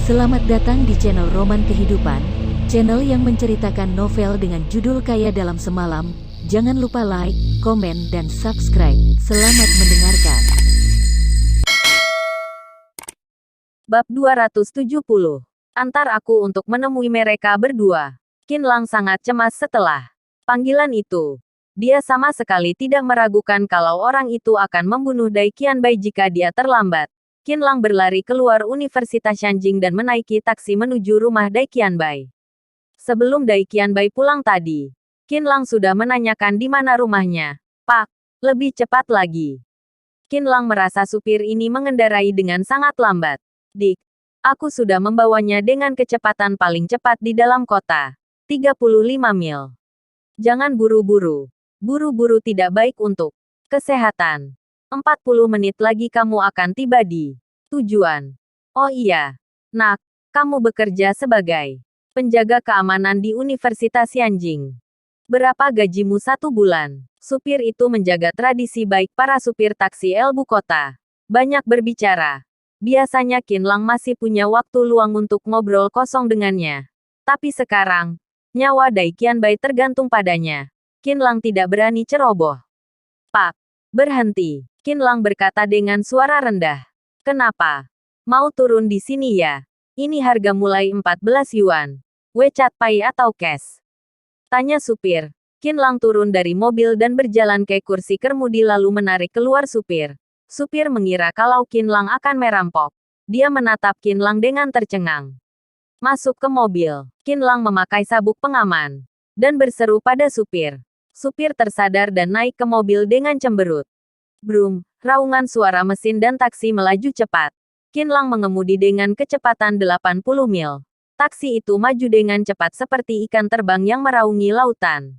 Selamat datang di channel Roman Kehidupan, channel yang menceritakan novel dengan judul Kaya Dalam Semalam. Jangan lupa like, komen, dan subscribe. Selamat mendengarkan. Bab 270. Antar aku untuk menemui mereka berdua. Qin Lang sangat cemas setelah panggilan itu. Dia sama sekali tidak meragukan kalau orang itu akan membunuh Dai Qianbai jika dia terlambat. Qin Lang berlari keluar Universitas Shanjing dan menaiki taksi menuju rumah Dai Qianbai. Sebelum Dai Qianbai pulang tadi, Qin Lang sudah menanyakan di mana rumahnya. Pak, lebih cepat lagi. Qin Lang merasa supir ini mengendarai dengan sangat lambat. Dik, aku sudah membawanya dengan kecepatan paling cepat di dalam kota. 35 mil. Jangan buru-buru. Buru-buru tidak baik untuk kesehatan. 40 menit lagi kamu akan tiba di tujuan. Oh iya, nak, kamu bekerja sebagai penjaga keamanan di Universitas Yanjing. Berapa gajimu satu bulan? Supir itu menjaga tradisi baik para supir taksi Elbu Kota. Banyak berbicara. Biasanya Qin Lang masih punya waktu luang untuk ngobrol kosong dengannya. Tapi sekarang, nyawa Dai Qianbai tergantung padanya. Qin Lang tidak berani ceroboh. Pak, berhenti. Qin Lang berkata dengan suara rendah. Kenapa? Mau turun di sini ya? Ini harga mulai 14 yuan. WeChat Pay atau cash? Tanya supir. Qin Lang turun dari mobil dan berjalan ke kursi kemudi lalu menarik keluar supir. Supir mengira kalau Qin Lang akan merampok. Dia menatap Qin Lang dengan tercengang. Masuk ke mobil. Qin Lang memakai sabuk pengaman. Dan berseru pada supir. Supir tersadar dan naik ke mobil dengan cemberut. Brum, raungan suara mesin dan taksi melaju cepat. Qin Lang mengemudi dengan kecepatan 80 mil. Taksi itu maju dengan cepat seperti ikan terbang yang meraungi lautan.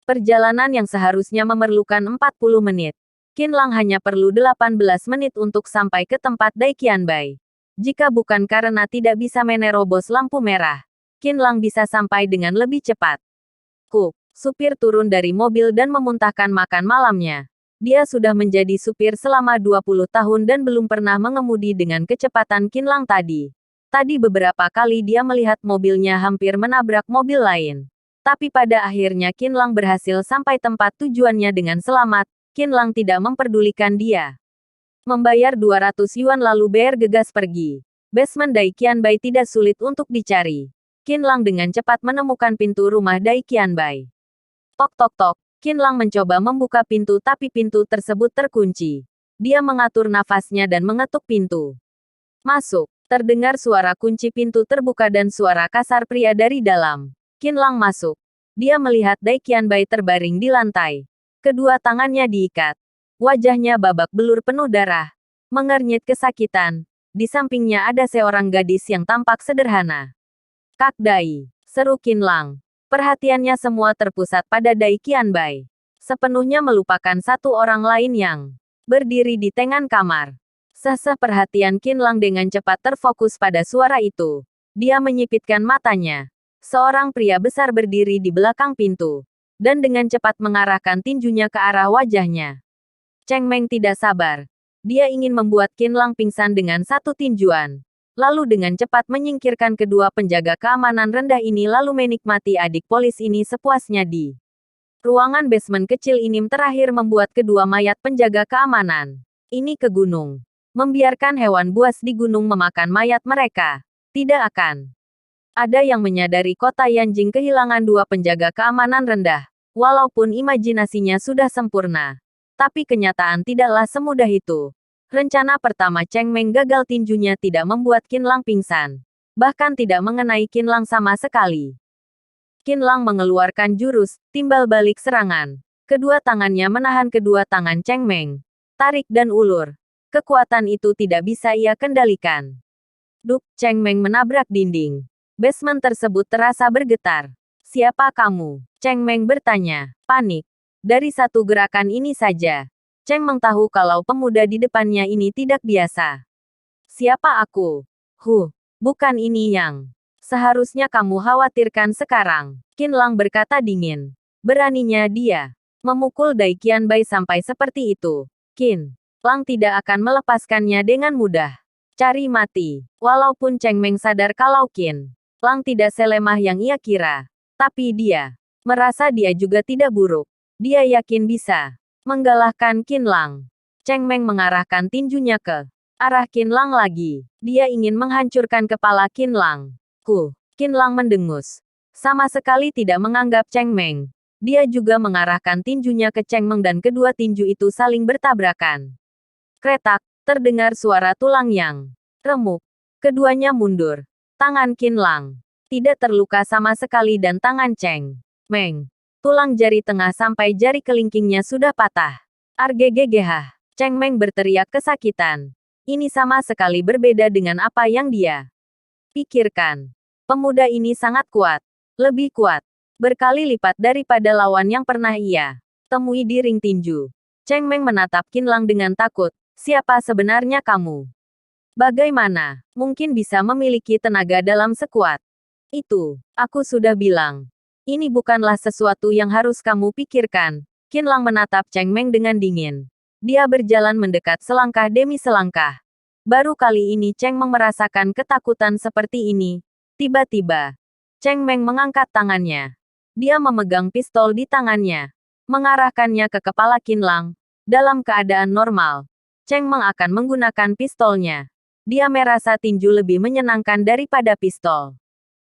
Perjalanan yang seharusnya memerlukan 40 menit. Qin Lang hanya perlu 18 menit untuk sampai ke tempat Dai Qianbai. Jika bukan karena tidak bisa menerobos lampu merah, Qin Lang bisa sampai dengan lebih cepat. Supir turun dari mobil dan memuntahkan makan malamnya. Dia sudah menjadi supir selama 20 tahun dan belum pernah mengemudi dengan kecepatan Qin Lang tadi. Tadi beberapa kali dia melihat mobilnya hampir menabrak mobil lain. Tapi pada akhirnya Qin Lang berhasil sampai tempat tujuannya dengan selamat. Qin Lang tidak memperdulikan dia. Membayar 200 yuan lalu bergegas pergi. Basement Dai Qianbai tidak sulit untuk dicari. Qin Lang dengan cepat menemukan pintu rumah Dai Qianbai. Tok tok tok. Qin Lang mencoba membuka pintu tapi pintu tersebut terkunci. Dia mengatur nafasnya dan mengetuk pintu. Masuk. Terdengar suara kunci pintu terbuka dan suara kasar pria dari dalam. Qin Lang masuk. Dia melihat Dai Qianbai terbaring di lantai. Kedua tangannya diikat. Wajahnya babak belur penuh darah. Mengernyit kesakitan. Di sampingnya ada seorang gadis yang tampak sederhana. Kak Dai, seru Qin Lang. Perhatiannya semua terpusat pada Dai Qianbai. Sepenuhnya melupakan satu orang lain yang berdiri di tengah kamar. Seseh perhatian Qin Lang dengan cepat terfokus pada suara itu. Dia menyipitkan matanya. Seorang pria besar berdiri di belakang pintu. Dan dengan cepat mengarahkan tinjunya ke arah wajahnya. Cheng Meng tidak sabar. Dia ingin membuat Qin Lang pingsan dengan satu tinjuan. Lalu dengan cepat menyingkirkan kedua penjaga keamanan rendah ini lalu menikmati adik polis ini sepuasnya di ruangan basement kecil ini terakhir membuat kedua mayat penjaga keamanan ini ke gunung. Membiarkan hewan buas di gunung memakan mayat mereka. Tidak akan ada yang menyadari kota Yanjing kehilangan dua penjaga keamanan rendah. Walaupun imajinasinya sudah sempurna. Tapi kenyataan tidaklah semudah itu. Rencana pertama Cheng Meng gagal tinjunya tidak membuat Qin Lang pingsan. Bahkan tidak mengenai Qin Lang sama sekali. Qin Lang mengeluarkan jurus, timbal balik serangan. Kedua tangannya menahan kedua tangan Cheng Meng. Tarik dan ulur. Kekuatan itu tidak bisa ia kendalikan. Duk, Cheng Meng menabrak dinding. Basement tersebut terasa bergetar. Siapa kamu? Cheng Meng bertanya, panik. Dari satu gerakan ini saja. Cheng Meng tahu kalau pemuda di depannya ini tidak biasa. Siapa aku? Bukan ini yang seharusnya kamu khawatirkan sekarang. Qin Lang berkata dingin. Beraninya dia memukul Dai Qianbai sampai seperti itu. Qin Lang tidak akan melepaskannya dengan mudah. Cari mati. Walaupun Cheng Meng sadar kalau Qin Lang tidak selemah yang ia kira. Tapi dia merasa dia juga tidak buruk. Dia yakin bisa mengalahkan Qin Lang. Cheng Meng mengarahkan tinjunya ke arah Qin Lang lagi. Dia ingin menghancurkan kepala Qin Lang. Qin Lang mendengus. Sama sekali tidak menganggap Cheng Meng. Dia juga mengarahkan tinjunya ke Cheng Meng dan kedua tinju itu saling bertabrakan. Kretak, terdengar suara tulang yang remuk. Keduanya mundur. Tangan Qin Lang tidak terluka sama sekali dan tangan Cheng Meng. Tulang jari tengah sampai jari kelingkingnya sudah patah. Arggggh. Cheng Meng berteriak kesakitan. Ini sama sekali berbeda dengan apa yang dia pikirkan. Pemuda ini sangat kuat. Lebih kuat. Berkali lipat daripada lawan yang pernah ia temui di ring tinju. Cheng Meng menatap Qin Lang dengan takut. Siapa sebenarnya kamu? Bagaimana mungkin bisa memiliki tenaga dalam sekuat itu? Aku sudah bilang. Ini bukanlah sesuatu yang harus kamu pikirkan. Qin Lang menatap Cheng Meng dengan dingin. Dia berjalan mendekat selangkah demi selangkah. Baru kali ini Cheng Meng merasakan ketakutan seperti ini. Tiba-tiba, Cheng Meng mengangkat tangannya. Dia memegang pistol di tangannya. Mengarahkannya ke kepala Qin Lang. Dalam keadaan normal, Cheng Meng akan menggunakan pistolnya. Dia merasa tinju lebih menyenangkan daripada pistol.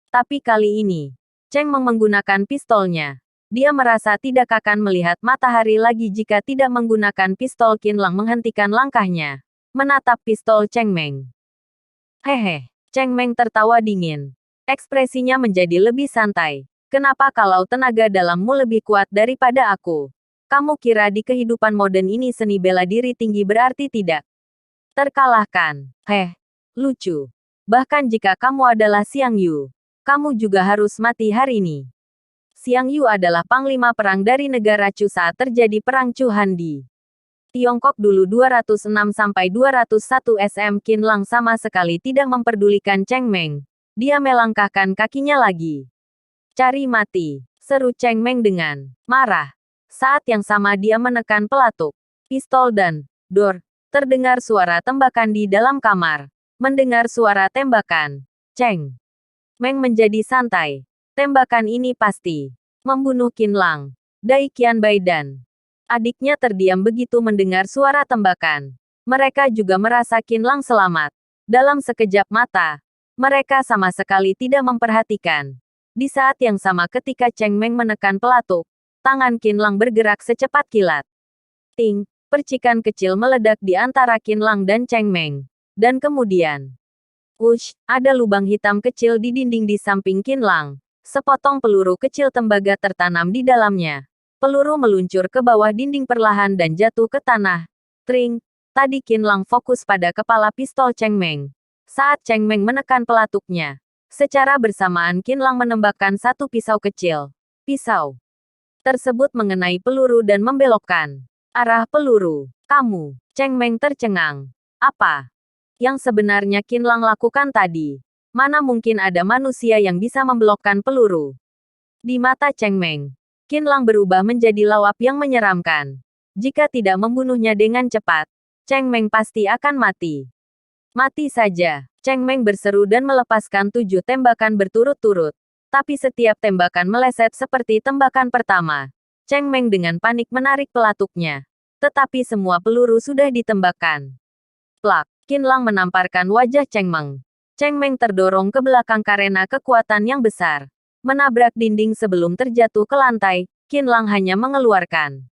Tapi kali ini, Cheng Meng menggunakan pistolnya. Dia merasa tidak akan melihat matahari lagi jika tidak menggunakan pistol. Qin Lang menghentikan langkahnya. Menatap pistol Cheng Meng. Hehe. Cheng Meng tertawa dingin. Ekspresinya menjadi lebih santai. Kenapa kalau tenaga dalammu lebih kuat daripada aku? Kamu kira di kehidupan modern ini seni bela diri tinggi berarti tidak terkalahkan? Lucu. Bahkan jika kamu adalah Xiang Yu, kamu juga harus mati hari ini. Xiang Yu adalah panglima perang dari negara Chu saat terjadi perang Chu Han di Tiongkok dulu 206-201 SM. Qin Lang sama sekali tidak memperdulikan Cheng Meng. Dia melangkahkan kakinya lagi. Cari mati, seru Cheng Meng dengan marah. Saat yang sama dia menekan pelatuk pistol dan dor. Terdengar suara tembakan di dalam kamar. Mendengar suara tembakan, Cheng Meng menjadi santai. Tembakan ini pasti membunuh Qin Lang. Dai Qianbai dan adiknya terdiam begitu mendengar suara tembakan. Mereka juga merasa Qin Lang selamat. Dalam sekejap mata, mereka sama sekali tidak memperhatikan. Di saat yang sama ketika Cheng Meng menekan pelatuk, tangan Qin Lang bergerak secepat kilat. Ting, percikan kecil meledak di antara Qin Lang dan Cheng Meng. Dan kemudian, wush, ada lubang hitam kecil di dinding di samping Qin Lang. Sepotong peluru kecil tembaga tertanam di dalamnya. Peluru meluncur ke bawah dinding perlahan dan jatuh ke tanah. Tring, tadi Qin Lang fokus pada kepala pistol Cheng Meng. Saat Cheng Meng menekan pelatuknya, secara bersamaan Qin Lang menembakkan satu pisau kecil. Pisau tersebut mengenai peluru dan membelokkan arah peluru. Kamu, Cheng Meng tercengang. Apa yang sebenarnya Qin Lang lakukan tadi? Mana mungkin ada manusia yang bisa membelokkan peluru? Di mata Cheng Meng, Qin Lang berubah menjadi lawap yang menyeramkan. Jika tidak membunuhnya dengan cepat, Cheng Meng pasti akan mati. Mati saja. Cheng Meng berseru dan melepaskan 7 tembakan berturut-turut. Tapi setiap tembakan meleset seperti tembakan pertama. Cheng Meng dengan panik menarik pelatuknya. Tetapi semua peluru sudah ditembakkan. Plak, Qin Lang menamparkan wajah Cheng Meng. Cheng Meng terdorong ke belakang karena kekuatan yang besar. Menabrak dinding sebelum terjatuh ke lantai, Qin Lang hanya mengeluarkan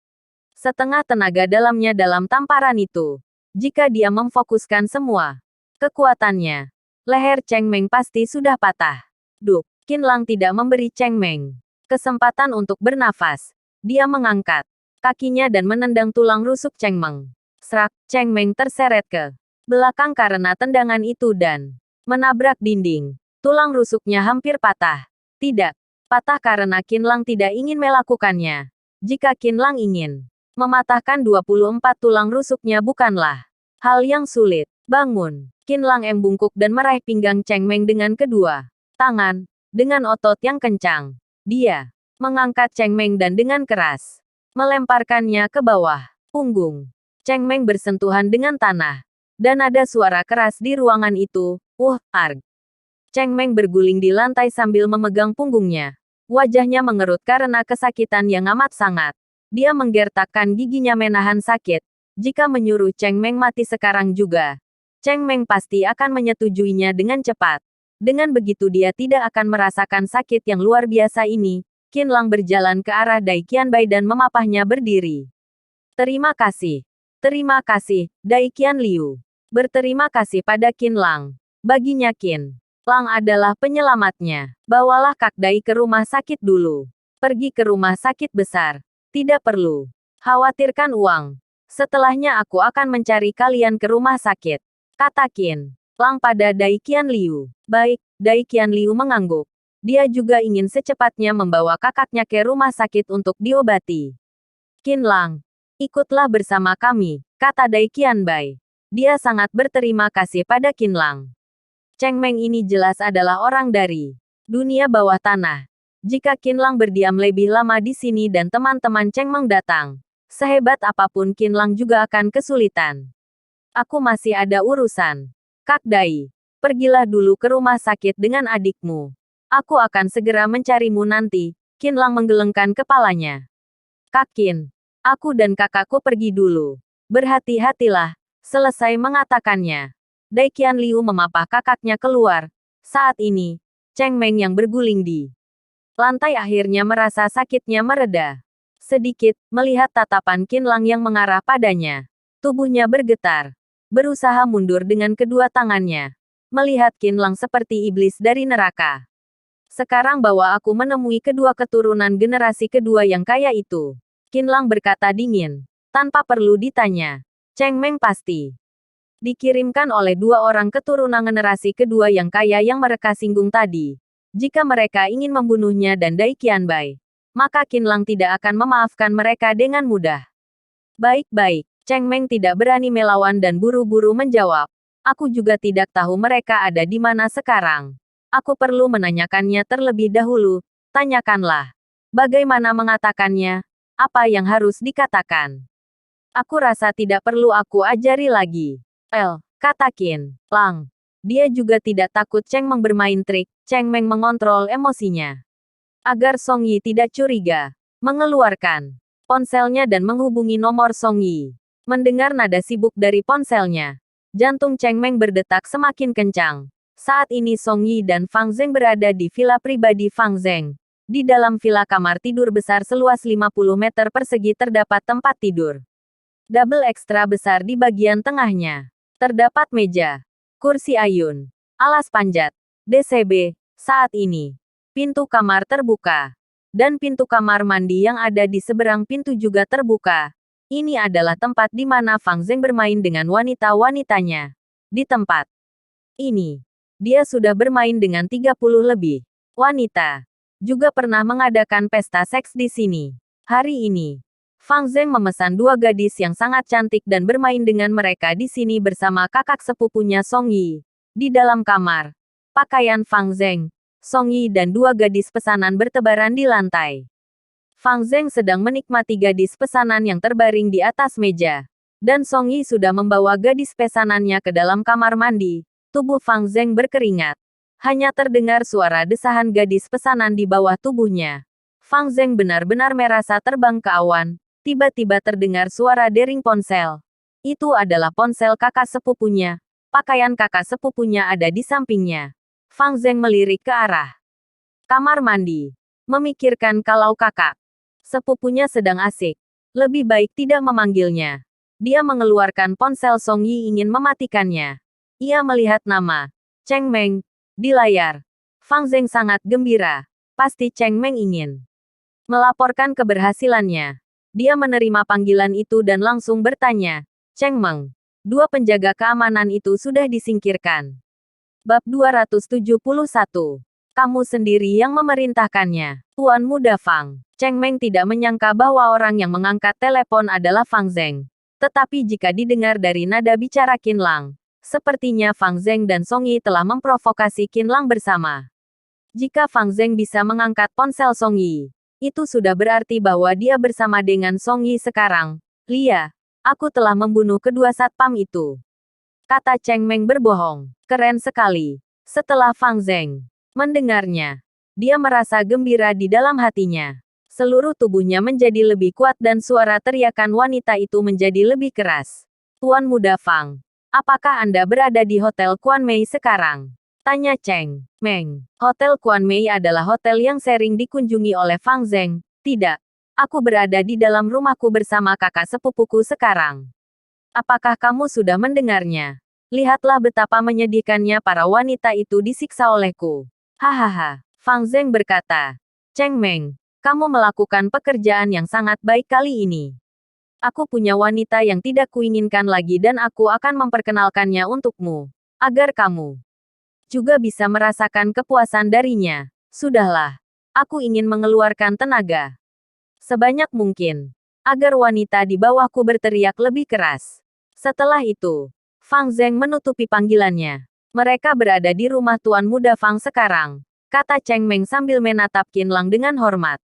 setengah tenaga dalamnya dalam tamparan itu. Jika dia memfokuskan semua kekuatannya, leher Cheng Meng pasti sudah patah. Duk, Qin Lang tidak memberi Cheng Meng kesempatan untuk bernafas. Dia mengangkat kakinya dan menendang tulang rusuk Cheng Meng. Serak, Cheng Meng terseret ke belakang karena tendangan itu dan menabrak dinding. Tulang rusuknya hampir patah. Tidak patah karena Qin Lang tidak ingin melakukannya. Jika Qin Lang ingin mematahkan 24 tulang rusuknya bukanlah hal yang sulit. Bangun. Qin Lang membungkuk dan meraih pinggang Cheng Meng dengan kedua tangan. Dengan otot yang kencang, dia mengangkat Cheng Meng dan dengan keras melemparkannya ke bawah punggung. Cheng Meng bersentuhan dengan tanah. Dan ada suara keras di ruangan itu. Arg. Cheng Meng berguling di lantai sambil memegang punggungnya. Wajahnya mengerut karena kesakitan yang amat sangat. Dia menggertakkan giginya menahan sakit. Jika menyuruh Cheng Meng mati sekarang juga, Cheng Meng pasti akan menyetujuinya dengan cepat. Dengan begitu dia tidak akan merasakan sakit yang luar biasa ini. Qin Lang berjalan ke arah Dai Qianbai dan memapahnya berdiri. Terima kasih. Terima kasih, Dai Qian Liu. Berterima kasih pada Qin Lang. Baginya Qin Lang adalah penyelamatnya. Bawalah Kak Dai ke rumah sakit dulu. Pergi ke rumah sakit besar. Tidak perlu khawatirkan uang. Setelahnya aku akan mencari kalian ke rumah sakit, kata Qin Lang pada Dai Qian Liu. Baik, Dai Qian Liu mengangguk. Dia juga ingin secepatnya membawa kakaknya ke rumah sakit untuk diobati. Qin Lang, ikutlah bersama kami, kata Dai Qianbai. Dia sangat berterima kasih pada Qin Lang. Cheng Meng ini jelas adalah orang dari dunia bawah tanah. Jika Qin Lang berdiam lebih lama di sini dan teman-teman Cheng Meng datang, sehebat apapun Qin Lang juga akan kesulitan. Aku masih ada urusan. Kak Dai, pergilah dulu ke rumah sakit dengan adikmu. Aku akan segera mencarimu nanti. Qin Lang menggelengkan kepalanya. Kak Qin, aku dan kakakku pergi dulu. Berhati-hatilah. Selesai mengatakannya, Dai Qian Liu memapah kakaknya keluar. Saat ini, Cheng Meng yang berguling di lantai akhirnya merasa sakitnya mereda. Sedikit, melihat tatapan Qin Lang yang mengarah padanya. Tubuhnya bergetar. Berusaha mundur dengan kedua tangannya. Melihat Qin Lang seperti iblis dari neraka. Sekarang bawa aku menemui kedua keturunan generasi kedua yang kaya itu. Qin Lang berkata dingin. Tanpa perlu ditanya. Cheng Meng pasti dikirimkan oleh dua orang keturunan generasi kedua yang kaya yang mereka singgung tadi. Jika mereka ingin membunuhnya dan Dai Qianbai, maka Qin Lang tidak akan memaafkan mereka dengan mudah. Baik-baik, Cheng Meng tidak berani melawan dan buru-buru menjawab. Aku juga tidak tahu mereka ada di mana sekarang. Aku perlu menanyakannya terlebih dahulu. Tanyakanlah. Bagaimana mengatakannya? Apa yang harus dikatakan? Aku rasa tidak perlu aku ajari lagi. Kata Qin Lang. Dia juga tidak takut Cheng Meng bermain trik. Cheng Meng mengontrol emosinya. Agar Song Yi tidak curiga, mengeluarkan ponselnya dan menghubungi nomor Song Yi. Mendengar nada sibuk dari ponselnya, jantung Cheng Meng berdetak semakin kencang. Saat ini Song Yi dan Fang Zheng berada di villa pribadi Fang Zheng. Di dalam villa kamar tidur besar seluas 50 meter persegi terdapat tempat tidur double ekstra besar di bagian tengahnya. Terdapat meja, kursi ayun, alas panjat, DCB. Saat ini, pintu kamar terbuka. Dan pintu kamar mandi yang ada di seberang pintu juga terbuka. Ini adalah tempat di mana Fang Zheng bermain dengan wanita-wanitanya. Di tempat ini, dia sudah bermain dengan 30 lebih wanita. Juga pernah mengadakan pesta seks di sini. Hari ini, Fang Zheng memesan dua gadis yang sangat cantik dan bermain dengan mereka di sini bersama kakak sepupunya Song Yi. Di dalam kamar, pakaian Fang Zheng, Song Yi dan dua gadis pesanan bertebaran di lantai. Fang Zheng sedang menikmati gadis pesanan yang terbaring di atas meja. Dan Song Yi sudah membawa gadis pesanannya ke dalam kamar mandi. Tubuh Fang Zheng berkeringat. Hanya terdengar suara desahan gadis pesanan di bawah tubuhnya. Fang Zheng benar-benar merasa terbang ke awan. Tiba-tiba terdengar suara dering ponsel. Itu adalah ponsel kakak sepupunya. Pakaian kakak sepupunya ada di sampingnya. Fang Zheng melirik ke arah kamar mandi. Memikirkan kalau kakak sepupunya sedang asik. Lebih baik tidak memanggilnya. Dia mengeluarkan ponsel Song Yi ingin mematikannya. Ia melihat nama Cheng Meng di layar. Fang Zheng sangat gembira. Pasti Cheng Meng ingin melaporkan keberhasilannya. Dia menerima panggilan itu dan langsung bertanya, Cheng Meng, dua penjaga keamanan itu sudah disingkirkan. Bab 271. Kamu sendiri yang memerintahkannya. Tuan Muda Fang. Cheng Meng tidak menyangka bahwa orang yang mengangkat telepon adalah Fang Zheng. Tetapi jika didengar dari nada bicara Qin Lang, sepertinya Fang Zheng dan Song Yi telah memprovokasi Qin Lang bersama. Jika Fang Zheng bisa mengangkat ponsel Song Yi, itu sudah berarti bahwa dia bersama dengan Song Yi sekarang. Lia, aku telah membunuh kedua satpam itu. Kata Cheng Meng berbohong. Keren sekali. Setelah Fang Zeng mendengarnya, dia merasa gembira di dalam hatinya. Seluruh tubuhnya menjadi lebih kuat dan suara teriakan wanita itu menjadi lebih keras. Tuan Muda Fang, apakah Anda berada di Hotel Kuan Mei sekarang? Tanya Cheng Meng. Hotel Kuan Mei adalah hotel yang sering dikunjungi oleh Fang Zeng. Tidak. Aku berada di dalam rumahku bersama kakak sepupuku sekarang. Apakah kamu sudah mendengarnya? Lihatlah betapa menyedihkannya para wanita itu disiksa olehku. Hahaha. Fang Zeng berkata. Cheng Meng, kamu melakukan pekerjaan yang sangat baik kali ini. Aku punya wanita yang tidak kuinginkan lagi dan aku akan memperkenalkannya untukmu. Agar kamu juga bisa merasakan kepuasan darinya. Sudahlah. Aku ingin mengeluarkan tenaga sebanyak mungkin. Agar wanita di bawahku berteriak lebih keras. Setelah itu, Fang Zeng menutupi panggilannya. Mereka berada di rumah Tuan Muda Fang sekarang. Kata Cheng Meng sambil menatap Qin Lang dengan hormat.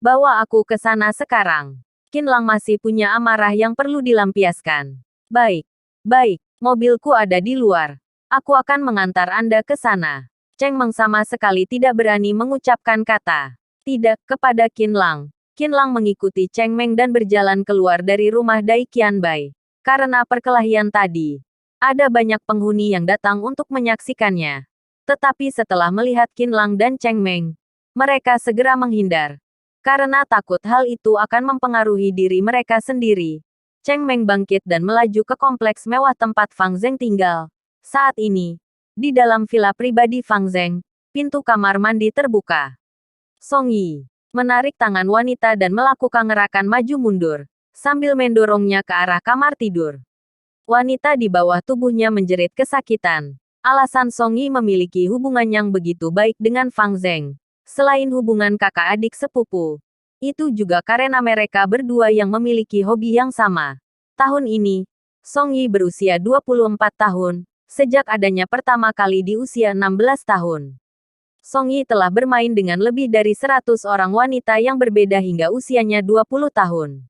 Bawa aku ke sana sekarang. Qin Lang masih punya amarah yang perlu dilampiaskan. Baik. Baik. Mobilku ada di luar. Aku akan mengantar Anda ke sana. Cheng Meng sama sekali tidak berani mengucapkan kata tidak kepada Qin Lang. Qin Lang mengikuti Cheng Meng dan berjalan keluar dari rumah Dai Qianbai. Karena perkelahian tadi, ada banyak penghuni yang datang untuk menyaksikannya. Tetapi setelah melihat Qin Lang dan Cheng Meng, mereka segera menghindar. Karena takut hal itu akan mempengaruhi diri mereka sendiri. Cheng Meng bangkit dan melaju ke kompleks mewah tempat Fang Zeng tinggal. Saat ini, di dalam villa pribadi Fang Zeng, pintu kamar mandi terbuka. Song Yi menarik tangan wanita dan melakukan gerakan maju mundur, sambil mendorongnya ke arah kamar tidur. Wanita di bawah tubuhnya menjerit kesakitan. Alasan Song Yi memiliki hubungan yang begitu baik dengan Fang Zeng, selain hubungan kakak adik sepupu, itu juga karena mereka berdua yang memiliki hobi yang sama. Tahun ini, Song Yi berusia 24 tahun, sejak adanya pertama kali di usia 16 tahun. Song Yi telah bermain dengan lebih dari 100 orang wanita yang berbeda hingga usianya 20 tahun.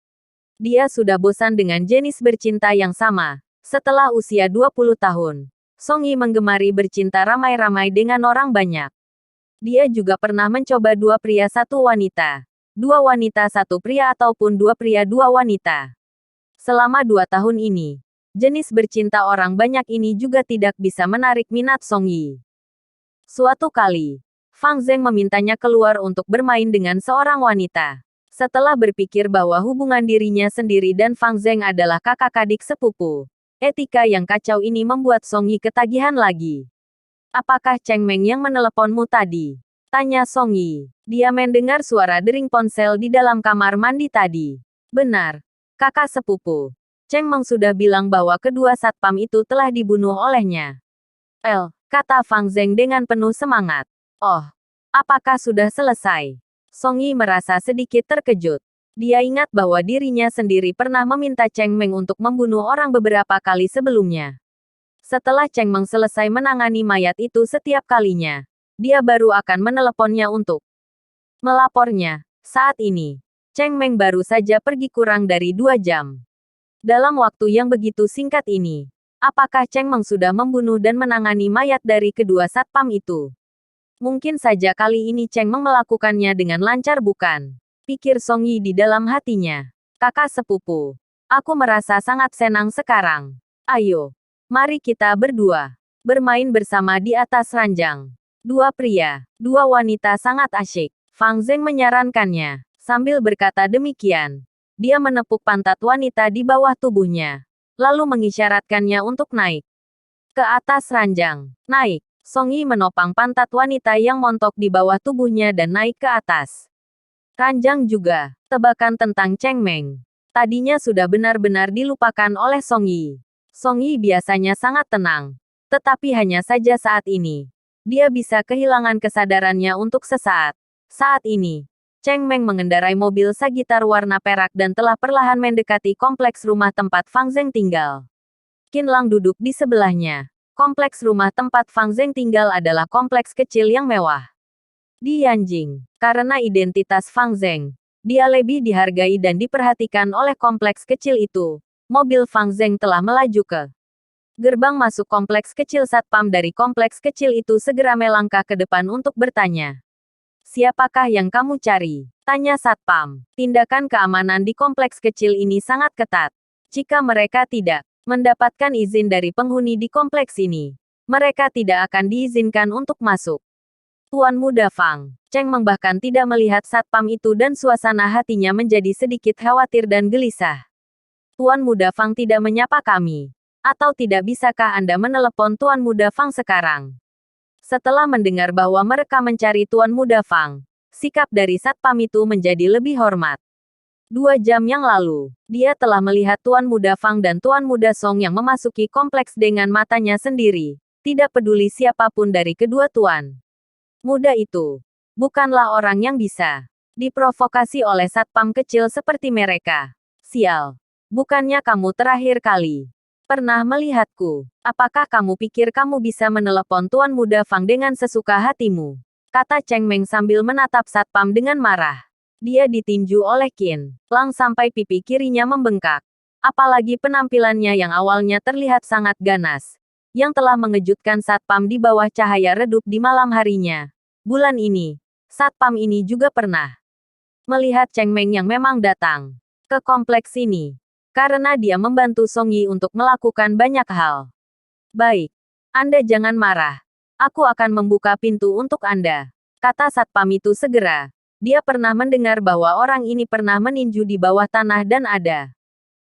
Dia sudah bosan dengan jenis bercinta yang sama. Setelah usia 20 tahun, Song Yi menggemari bercinta ramai-ramai dengan orang banyak. Dia juga pernah mencoba 2 pria 1 wanita. 2 wanita 1 pria ataupun 2 pria 2 wanita. Selama 2 tahun ini, jenis bercinta orang banyak ini juga tidak bisa menarik minat Song Yi. Suatu kali, Fang Zeng memintanya keluar untuk bermain dengan seorang wanita. Setelah berpikir bahwa hubungan dirinya sendiri dan Fang Zeng adalah kakak adik sepupu, etika yang kacau ini membuat Song Yi ketagihan lagi. Apakah Cheng Meng yang meneleponmu tadi? Tanya Song Yi. Dia mendengar suara dering ponsel di dalam kamar mandi tadi. Benar. Kakak sepupu. Cheng Meng sudah bilang bahwa kedua satpam itu telah dibunuh olehnya. Kata Fang Zeng dengan penuh semangat. Oh, apakah sudah selesai? Song Yi merasa sedikit terkejut. Dia ingat bahwa dirinya sendiri pernah meminta Cheng Meng untuk membunuh orang beberapa kali sebelumnya. Setelah Cheng Meng selesai menangani mayat itu setiap kalinya, dia baru akan meneleponnya untuk melapornya. Saat ini, Cheng Meng baru saja pergi kurang dari 2 jam. Dalam waktu yang begitu singkat ini, apakah Cheng Meng sudah membunuh dan menangani mayat dari kedua satpam itu? Mungkin saja kali ini Cheng Meng melakukannya dengan lancar bukan? Pikir Song Yi di dalam hatinya. Kakak sepupu. Aku merasa sangat senang sekarang. Ayo. Mari kita berdua bermain bersama di atas ranjang. 2 pria, 2 wanita sangat asyik. Fang Zeng menyarankannya. Sambil berkata demikian, dia menepuk pantat wanita di bawah tubuhnya. Lalu mengisyaratkannya untuk naik ke atas ranjang. Naik. Song Yi menopang pantat wanita yang montok di bawah tubuhnya dan naik ke atas ranjang juga. Tebakan tentang Cheng Meng tadinya sudah benar-benar dilupakan oleh Song Yi. Song Yi biasanya sangat tenang. Tetapi hanya saja saat ini, dia bisa kehilangan kesadarannya untuk sesaat. Saat ini, Cheng Meng mengendarai mobil Sagitar warna perak dan telah perlahan mendekati kompleks rumah tempat Fang Zeng tinggal. Qin Lang duduk di sebelahnya. Kompleks rumah tempat Fang Zeng tinggal adalah kompleks kecil yang mewah di Yanjing. Karena identitas Fang Zeng, dia lebih dihargai dan diperhatikan oleh kompleks kecil itu. Mobil Fang Zeng telah melaju ke Gerbang masuk kompleks kecil. Satpam dari kompleks kecil itu segera melangkah ke depan untuk bertanya. Siapakah yang kamu cari? Tanya Satpam. Tindakan keamanan di kompleks kecil ini sangat ketat. Jika mereka tidak mendapatkan izin dari penghuni di kompleks ini, mereka tidak akan diizinkan untuk masuk. Tuan Muda Fang, Cheng Meng bahkan tidak melihat Satpam itu dan suasana hatinya menjadi sedikit khawatir dan gelisah. Tuan Muda Fang tidak menyapa kami. Atau tidak bisakah Anda menelepon Tuan Muda Fang sekarang? Setelah mendengar bahwa mereka mencari Tuan Muda Fang, sikap dari Satpam itu menjadi lebih hormat. 2 jam yang lalu, dia telah melihat Tuan Muda Fang dan Tuan Muda Song yang memasuki kompleks dengan matanya sendiri, tidak peduli siapapun dari kedua tuan muda itu. Bukanlah orang yang bisa diprovokasi oleh Satpam kecil seperti mereka. Sial. Bukannya kamu terakhir kali pernah melihatku. Apakah kamu pikir kamu bisa menelepon Tuan Muda Fang dengan sesuka hatimu? Kata Cheng Meng sambil menatap Satpam dengan marah. Dia ditinju oleh Qin Lang sampai pipi kirinya membengkak. Apalagi penampilannya yang awalnya terlihat sangat ganas, yang telah mengejutkan Satpam di bawah cahaya redup di malam harinya. Bulan ini, Satpam ini juga pernah melihat Cheng Meng yang memang datang ke kompleks ini. Karena dia membantu Song Yi untuk melakukan banyak hal. Baik. Anda jangan marah. Aku akan membuka pintu untuk Anda. Kata Satpam itu segera. Dia pernah mendengar bahwa orang ini pernah meninju di bawah tanah dan ada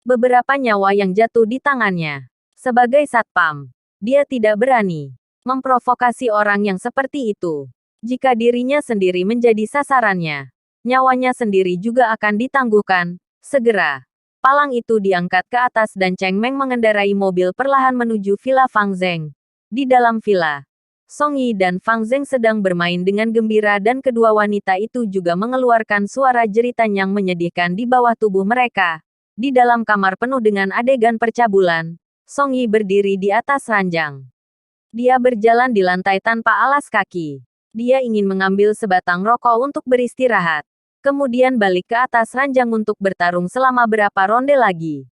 beberapa nyawa yang jatuh di tangannya. Sebagai Satpam, dia tidak berani memprovokasi orang yang seperti itu. Jika dirinya sendiri menjadi sasarannya, nyawanya sendiri juga akan ditangguhkan. Segera. Palang itu diangkat ke atas dan Cheng Meng mengendarai mobil perlahan menuju Villa Fang Zheng. Di dalam villa, Song Yi dan Fang Zheng sedang bermain dengan gembira dan kedua wanita itu juga mengeluarkan suara jeritan yang menyedihkan di bawah tubuh mereka. Di dalam kamar penuh dengan adegan percabulan, Song Yi berdiri di atas ranjang. Dia berjalan di lantai tanpa alas kaki. Dia ingin mengambil sebatang rokok untuk beristirahat. Kemudian balik ke atas ranjang untuk bertarung selama berapa ronde lagi.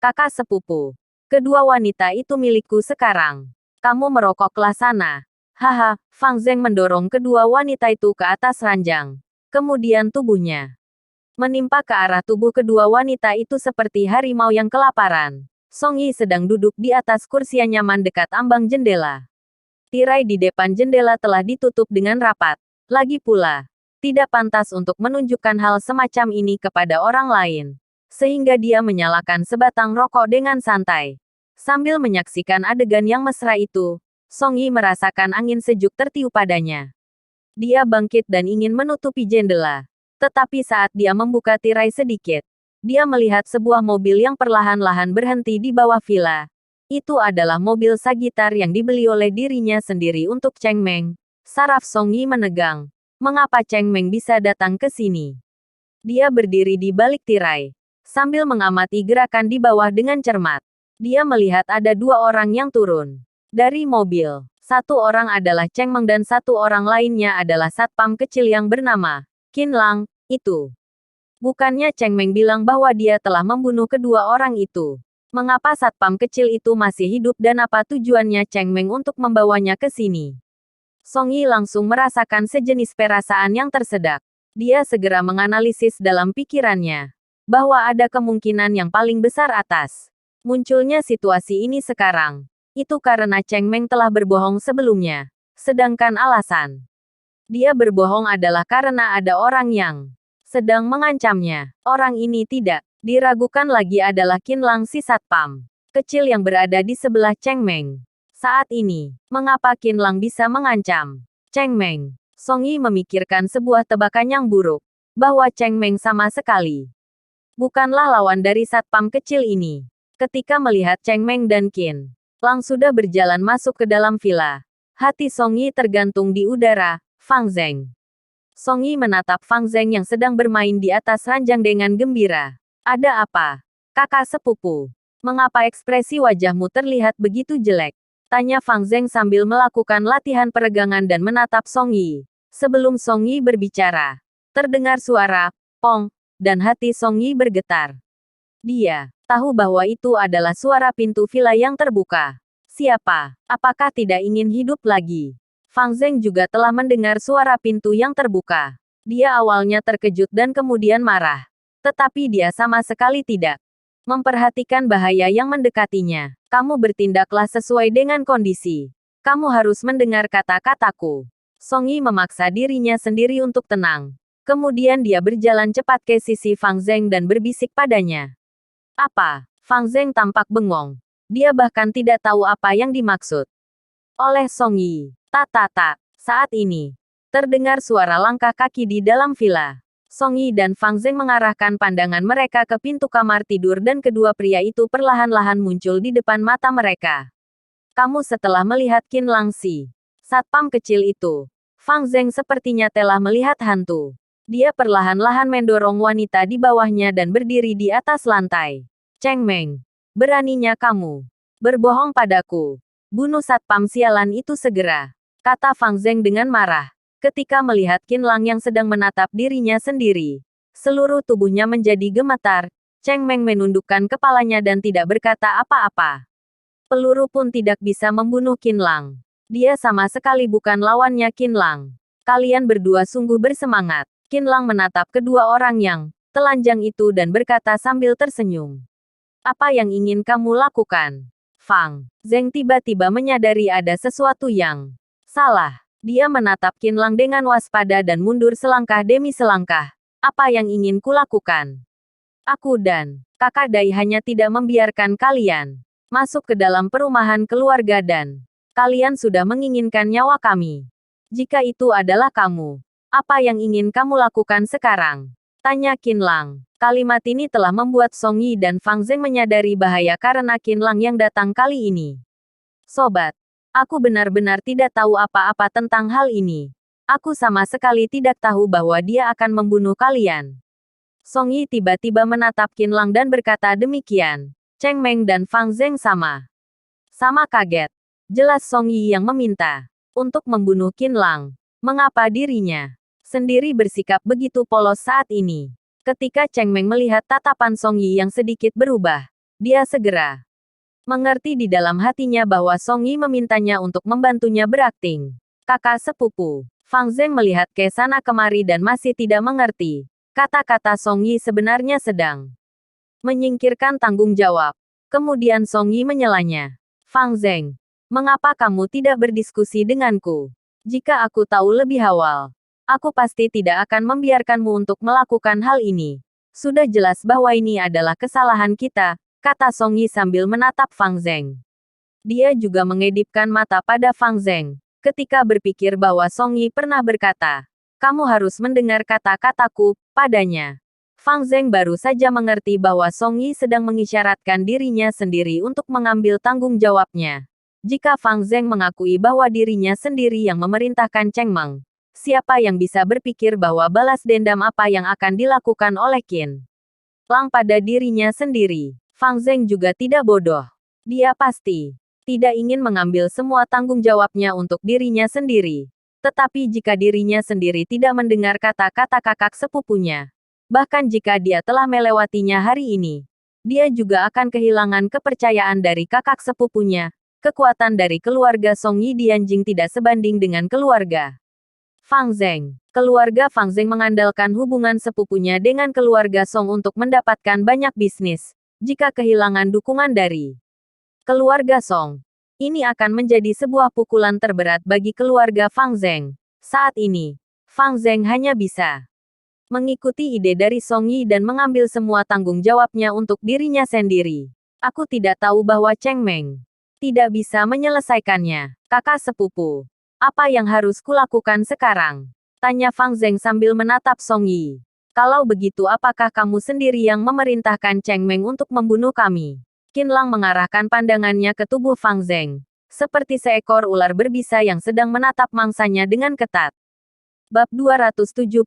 Kakak sepupu. Kedua wanita itu milikku sekarang. Kamu merokoklah sana. Haha, Fang Zheng mendorong kedua wanita itu ke atas ranjang. Kemudian tubuhnya menimpa ke arah tubuh kedua wanita itu seperti harimau yang kelaparan. Song Yi sedang duduk di atas kursi yang nyaman dekat ambang jendela. Tirai di depan jendela telah ditutup dengan rapat. Lagi pula, tidak pantas untuk menunjukkan hal semacam ini kepada orang lain. Sehingga dia menyalakan sebatang rokok dengan santai. Sambil menyaksikan adegan yang mesra itu, Song Yi merasakan angin sejuk tertiup padanya. Dia bangkit dan ingin menutupi jendela. Tetapi saat dia membuka tirai sedikit, dia melihat sebuah mobil yang perlahan-lahan berhenti di bawah villa. Itu adalah mobil Sagitar yang dibeli oleh dirinya sendiri untuk Cheng Meng. Saraf Song Yi menegang. Mengapa Cheng Meng bisa datang ke sini? Dia berdiri di balik tirai, sambil mengamati gerakan di bawah dengan cermat. Dia melihat ada 2 orang yang turun dari mobil. 1 orang adalah Cheng Meng dan 1 orang lainnya adalah Satpam kecil yang bernama Qin Lang. Itu bukannya Cheng Meng bilang bahwa dia telah membunuh kedua orang itu. Mengapa Satpam kecil itu masih hidup dan apa tujuannya Cheng Meng untuk membawanya ke sini? Song Yi langsung merasakan sejenis perasaan yang tersedak. Dia segera menganalisis dalam pikirannya bahwa ada kemungkinan yang paling besar atas munculnya situasi ini sekarang. Itu karena Cheng Meng telah berbohong sebelumnya. Sedangkan alasan dia berbohong adalah karena ada orang yang sedang mengancamnya. Orang ini tidak diragukan lagi adalah Qin Lang si Satpam kecil yang berada di sebelah Cheng Meng. Saat ini, mengapa Qin Lang bisa mengancam Cheng Meng? Song Yi memikirkan sebuah tebakan yang buruk, bahwa Cheng Meng sama sekali bukanlah lawan dari Satpam kecil ini. Ketika melihat Cheng Meng dan Qin Lang sudah berjalan masuk ke dalam villa, hati Song Yi tergantung di udara. Fang Zheng. Song Yi menatap Fang Zheng yang sedang bermain di atas ranjang dengan gembira. Ada apa? Kakak sepupu. Mengapa ekspresi wajahmu terlihat begitu jelek? Tanya Fang Zheng sambil melakukan latihan peregangan dan menatap Song Yi. Sebelum Song Yi berbicara, terdengar suara, pong, dan hati Song Yi bergetar. Dia tahu bahwa itu adalah suara pintu villa yang terbuka. Siapa? Apakah tidak ingin hidup lagi? Fang Zeng juga telah mendengar suara pintu yang terbuka. Dia awalnya terkejut dan kemudian marah. Tetapi dia sama sekali tidak memperhatikan bahaya yang mendekatinya. Kamu bertindaklah sesuai dengan kondisi. Kamu harus mendengar kata-kataku. Song Yi memaksa dirinya sendiri untuk tenang. Kemudian dia berjalan cepat ke sisi Fang Zeng dan berbisik padanya. Apa? Fang Zeng tampak bengong. Dia bahkan tidak tahu apa yang dimaksud oleh Song Yi. Tak. Saat ini, terdengar suara langkah kaki di dalam villa. Song Yi dan Fang Zeng mengarahkan pandangan mereka ke pintu kamar tidur dan kedua pria itu perlahan-lahan muncul di depan mata mereka. Kamu setelah melihat Qin Langxi. Satpam kecil itu. Fang Zeng sepertinya telah melihat hantu. Dia perlahan-lahan mendorong wanita di bawahnya dan berdiri di atas lantai. Cheng Meng. Beraninya kamu berbohong padaku. Bunuh satpam sialan itu segera. Kata Fang Zeng dengan marah. Ketika melihat Qin Lang yang sedang menatap dirinya sendiri. Seluruh tubuhnya menjadi gemetar. Cheng Meng menundukkan kepalanya dan tidak berkata apa-apa. Peluru pun tidak bisa membunuh Qin Lang. Dia sama sekali bukan lawannya Qin Lang. Kalian berdua sungguh bersemangat. Qin Lang menatap kedua orang yang telanjang itu dan berkata sambil tersenyum. Apa yang ingin kamu lakukan? Fang Zeng tiba-tiba menyadari ada sesuatu yang salah. Dia menatap Qin Lang dengan waspada dan mundur selangkah demi selangkah. Apa yang ingin kulakukan? Aku dan kakak Dai hanya tidak membiarkan kalian masuk ke dalam perumahan keluarga dan kalian sudah menginginkan nyawa kami. Jika itu adalah kamu, apa yang ingin kamu lakukan sekarang? Tanya Qin Lang. Kalimat ini telah membuat Song Yi dan Fang Zeng menyadari bahaya karena Qin Lang yang datang kali ini. Sobat, aku benar-benar tidak tahu apa-apa tentang hal ini. Aku sama sekali tidak tahu bahwa dia akan membunuh kalian. Song Yi tiba-tiba menatap Qin Lang dan berkata demikian. Cheng Meng dan Fang Zeng sama kaget. Jelas Song Yi yang meminta untuk membunuh Qin Lang. Mengapa dirinya sendiri bersikap begitu polos saat ini? Ketika Cheng Meng melihat tatapan Song Yi yang sedikit berubah, dia segera mengerti di dalam hatinya bahwa Song Yi memintanya untuk membantunya berakting. Kakak sepupu. Fang Zeng melihat ke sana kemari dan masih tidak mengerti. Kata-kata Song Yi sebenarnya sedang menyingkirkan tanggung jawab. Kemudian Song Yi menyelanya. Fang Zeng, mengapa kamu tidak berdiskusi denganku? Jika aku tahu lebih awal, aku pasti tidak akan membiarkanmu untuk melakukan hal ini. Sudah jelas bahwa ini adalah kesalahan kita, kata Song Yi sambil menatap Fang Zeng. Dia juga mengedipkan mata pada Fang Zeng, ketika berpikir bahwa Song Yi pernah berkata, kamu harus mendengar kata-kataku, padanya. Fang Zeng baru saja mengerti bahwa Song Yi sedang mengisyaratkan dirinya sendiri untuk mengambil tanggung jawabnya. Jika Fang Zeng mengakui bahwa dirinya sendiri yang memerintahkan Cheng Meng, siapa yang bisa berpikir bahwa balas dendam apa yang akan dilakukan oleh Qin Lang pada dirinya sendiri? Fang Zeng juga tidak bodoh. Dia pasti tidak ingin mengambil semua tanggung jawabnya untuk dirinya sendiri. Tetapi jika dirinya sendiri tidak mendengar kata-kata kakak sepupunya, bahkan jika dia telah melewatinya hari ini, dia juga akan kehilangan kepercayaan dari kakak sepupunya. Kekuatan dari keluarga Song Yi Dianjing tidak sebanding dengan keluarga Fang Zeng. Keluarga Fang Zeng mengandalkan hubungan sepupunya dengan keluarga Song untuk mendapatkan banyak bisnis. Jika kehilangan dukungan dari keluarga Song, ini akan menjadi sebuah pukulan terberat bagi keluarga Fang Zeng. Saat ini, Fang Zeng hanya bisa mengikuti ide dari Song Yi dan mengambil semua tanggung jawabnya untuk dirinya sendiri. Aku tidak tahu bahwa Cheng Meng tidak bisa menyelesaikannya. Kakak sepupu, apa yang harus kulakukan sekarang? Tanya Fang Zeng sambil menatap Song Yi. Kalau begitu apakah kamu sendiri yang memerintahkan Cheng Meng untuk membunuh kami? Qin Lang mengarahkan pandangannya ke tubuh Fang Zeng, seperti seekor ular berbisa yang sedang menatap mangsanya dengan ketat. Bab 272.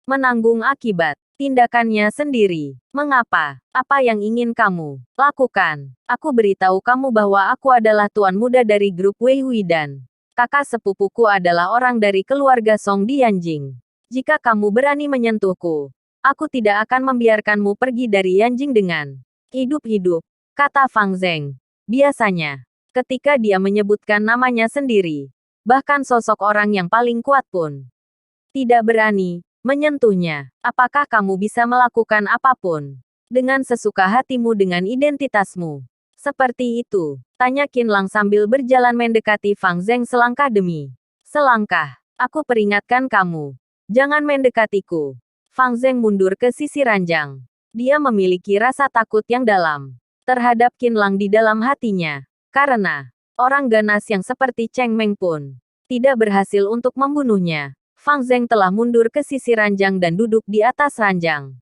Menanggung akibat tindakannya sendiri. Mengapa? Apa yang ingin kamu lakukan? Aku beritahu kamu bahwa aku adalah tuan muda dari grup Wei Hui dan kakak sepupuku adalah orang dari keluarga Song Dianjing. Jika kamu berani menyentuhku, aku tidak akan membiarkanmu pergi dari Yanjing dengan Hidup-hidup, kata Fang Zeng. Biasanya, ketika dia menyebutkan namanya sendiri, bahkan sosok orang yang paling kuat pun tidak berani menyentuhnya. Apakah kamu bisa melakukan apapun dengan sesuka hatimu dengan identitasmu? Seperti itu, tanya Qinlang sambil berjalan mendekati Fang Zeng selangkah demi selangkah. Aku peringatkan kamu, jangan mendekatiku. Fang Zeng mundur ke sisi ranjang. Dia memiliki rasa takut yang dalam terhadap Qinlang di dalam hatinya, karena orang ganas yang seperti Cheng Meng pun tidak berhasil untuk membunuhnya. Fang Zeng telah mundur ke sisi ranjang dan duduk di atas ranjang.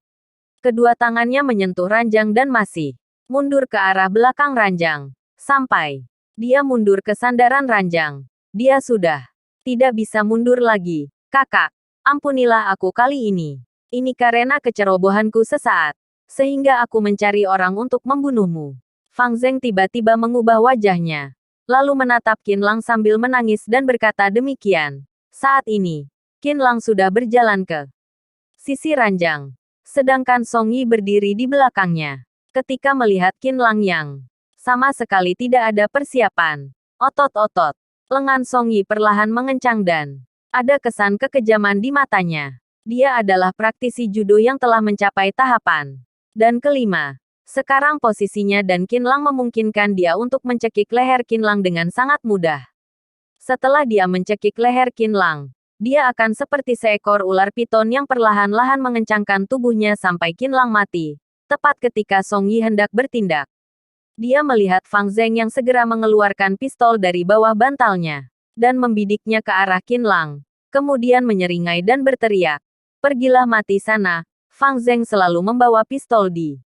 Kedua tangannya menyentuh ranjang dan masih mundur ke arah belakang ranjang, sampai dia mundur ke sandaran ranjang. Dia sudah tidak bisa mundur lagi. Kakak, ampunilah aku kali ini. Ini karena kecerobohanku sesaat, sehingga aku mencari orang untuk membunuhmu. Fang Zeng tiba-tiba mengubah wajahnya, lalu menatap Qinlang sambil menangis dan berkata demikian. Saat ini, Qinlang sudah berjalan ke sisi ranjang, sedangkan Song Yi berdiri di belakangnya. Ketika melihat Qinlang yang sama sekali tidak ada persiapan, otot-otot lengan Song Yi perlahan mengencang dan ada kesan kekejaman di matanya. Dia adalah praktisi judo yang telah mencapai tahapan dan kelima. Sekarang posisinya dan Qinlang memungkinkan dia untuk mencekik leher Qinlang dengan sangat mudah. Setelah dia mencekik leher Qinlang, dia akan seperti seekor ular piton yang perlahan-lahan mengencangkan tubuhnya sampai Qinlang mati. Tepat ketika Song Yi hendak bertindak, dia melihat Fang Zeng yang segera mengeluarkan pistol dari bawah bantalnya dan membidiknya ke arah Qinlang, kemudian menyeringai dan berteriak, "Pergilah mati sana." Fang Zeng selalu membawa pistol di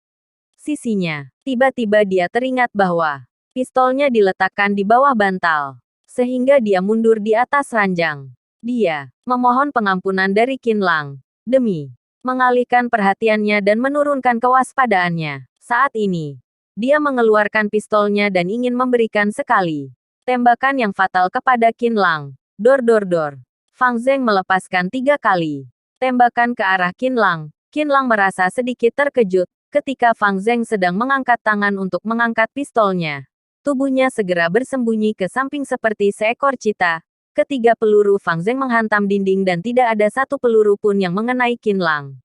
sisinya. Tiba-tiba dia teringat bahwa pistolnya diletakkan di bawah bantal, sehingga dia mundur di atas ranjang. Dia memohon pengampunan dari Qinlang demi mengalihkan perhatiannya dan menurunkan kewaspadaannya. Saat ini, dia mengeluarkan pistolnya dan ingin memberikan sekali tembakan yang fatal kepada Qinlang. Dor dor dor. Fang Zeng melepaskan 3 kali tembakan ke arah Qinlang. Qinlang merasa sedikit terkejut ketika Fang Zeng sedang mengangkat tangan untuk mengangkat pistolnya. Tubuhnya segera bersembunyi ke samping seperti seekor cita. Ketiga peluru Fang Zeng menghantam dinding dan tidak ada satu peluru pun yang mengenai Qinlang.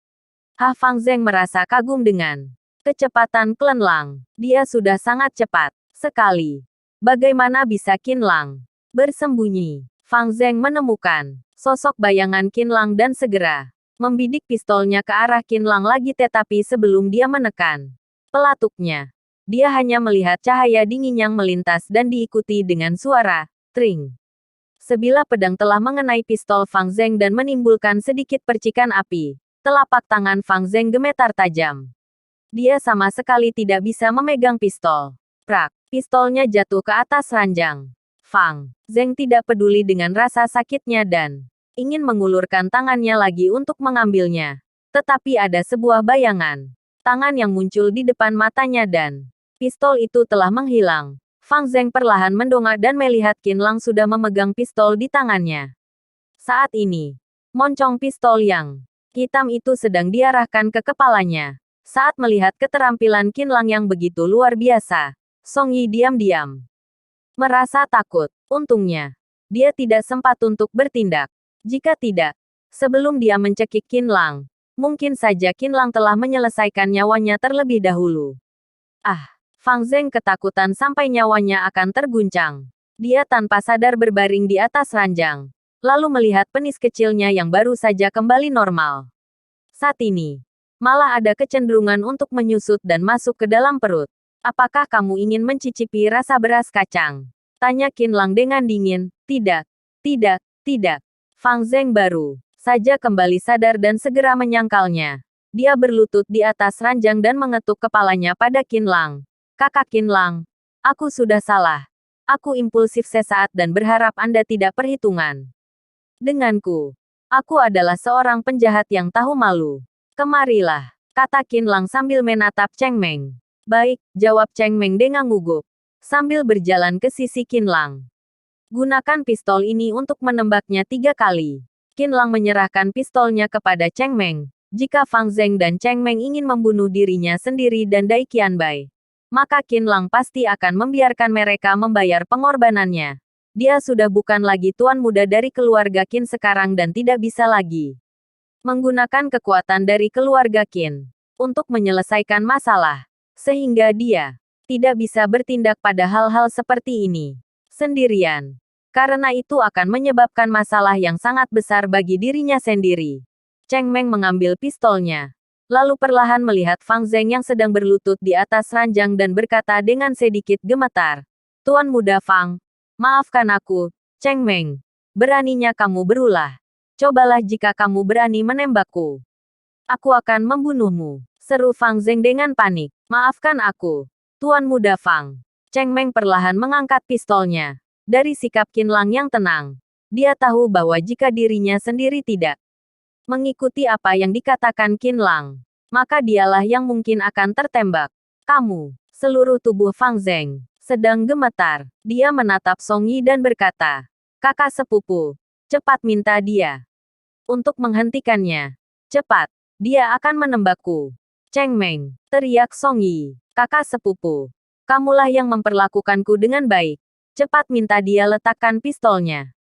Fang Zeng merasa kagum dengan kecepatan Qinlang. Dia sudah sangat cepat sekali. Bagaimana bisa Qinlang bersembunyi? Fang Zeng menemukan sosok bayangan Qinlang dan segera membidik pistolnya ke arah Qinlang lagi, tetapi sebelum dia menekan pelatuknya, dia hanya melihat cahaya dingin yang melintas dan diikuti dengan suara tring. Sebilah pedang telah mengenai pistol Fang Zeng dan menimbulkan sedikit percikan api. Telapak tangan Fang Zeng gemetar tajam. Dia sama sekali tidak bisa memegang pistol. Prak, pistolnya jatuh ke atas ranjang. Fang Zeng tidak peduli dengan rasa sakitnya dan ingin mengulurkan tangannya lagi untuk mengambilnya. Tetapi ada sebuah bayangan tangan yang muncul di depan matanya dan pistol itu telah menghilang. Fang Zeng perlahan mendongak dan melihat Qinlang sudah memegang pistol di tangannya. Saat ini, moncong pistol yang hitam itu sedang diarahkan ke kepalanya. Saat melihat keterampilan Qinlang yang begitu luar biasa, Song Yi diam-diam merasa takut. Untungnya, dia tidak sempat untuk bertindak. Jika tidak, sebelum dia mencekik Qinlang, mungkin saja Qinlang telah menyelesaikan nyawanya terlebih dahulu. Fang Zeng ketakutan sampai nyawanya akan terguncang. Dia tanpa sadar berbaring di atas ranjang, lalu melihat penis kecilnya yang baru saja kembali normal. Saat ini, malah ada kecenderungan untuk menyusut dan masuk ke dalam perut. Apakah kamu ingin mencicipi rasa beras kacang? Tanya Qinlang dengan dingin. Tidak, tidak, tidak. Fang Zeng baru saja kembali sadar dan segera menyangkalnya. Dia berlutut di atas ranjang dan mengetuk kepalanya pada Qinlang. Kakak Qinlang, aku sudah salah. Aku impulsif sesaat dan berharap Anda tidak perhitungan denganku. Aku adalah seorang penjahat yang tahu malu. Kemarilah, kata Qinlang sambil menatap Cheng Meng. Baik, jawab Cheng Meng dengan gugup, sambil berjalan ke sisi Qinlang. Gunakan pistol ini untuk menembaknya 3 kali. Qinlang menyerahkan pistolnya kepada Cheng Meng. Jika Fang Zeng dan Cheng Meng ingin membunuh dirinya sendiri dan Dai Qianbai, maka Qin Lang pasti akan membiarkan mereka membayar pengorbanannya. Dia sudah bukan lagi tuan muda dari keluarga Qin sekarang dan tidak bisa lagi menggunakan kekuatan dari keluarga Qin untuk menyelesaikan masalah, sehingga dia tidak bisa bertindak pada hal-hal seperti ini sendirian. Karena itu akan menyebabkan masalah yang sangat besar bagi dirinya sendiri. Cheng Meng mengambil pistolnya, lalu perlahan melihat Fang Zeng yang sedang berlutut di atas ranjang dan berkata dengan sedikit gemetar, "Tuan muda Fang, maafkan aku, Cheng Meng. Beraninya kamu berulah. Cobalah jika kamu berani menembakku. Aku akan membunuhmu," seru Fang Zeng dengan panik. "Maafkan aku, Tuan muda Fang." Cheng Meng perlahan mengangkat pistolnya. Dari sikap Qin Lang yang tenang, dia tahu bahwa jika dirinya sendiri tidak mengikuti apa yang dikatakan Qin Lang, maka dialah yang mungkin akan tertembak. "Kamu." Seluruh tubuh Fang Zeng sedang gemetar. Dia menatap Song Yi dan berkata, "Kakak sepupu, cepat minta dia untuk menghentikannya. Cepat, dia akan menembakku." "Cheng Meng," teriak Song Yi, "kakak sepupu, kamulah yang memperlakukanku dengan baik. Cepat minta dia letakkan pistolnya."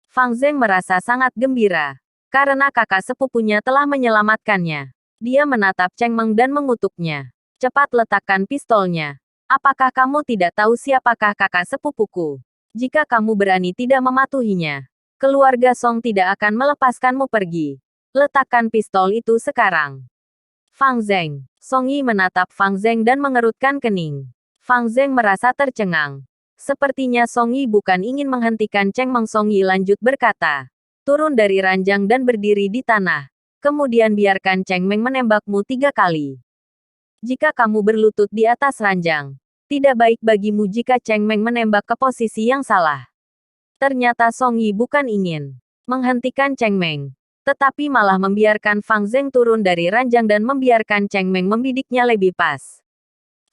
Fang Zeng merasa sangat gembira, karena kakak sepupunya telah menyelamatkannya. Dia menatap Cheng Meng dan mengutuknya. "Cepat letakkan pistolnya. Apakah kamu tidak tahu siapakah kakak sepupuku? Jika kamu berani tidak mematuhinya, keluarga Song tidak akan melepaskanmu pergi. Letakkan pistol itu sekarang." "Fang Zeng." Song Yi menatap Fang Zeng dan mengerutkan kening. Fang Zeng merasa tercengang. Sepertinya Song Yi bukan ingin menghentikan Cheng Meng. Song Yi lanjut berkata, "Turun dari ranjang dan berdiri di tanah. Kemudian biarkan Cheng Meng menembakmu 3 kali. Jika kamu berlutut di atas ranjang, tidak baik bagimu jika Cheng Meng menembak ke posisi yang salah." Ternyata Song Yi bukan ingin menghentikan Cheng Meng, tetapi malah membiarkan Fang Zeng turun dari ranjang dan membiarkan Cheng Meng membidiknya lebih pas.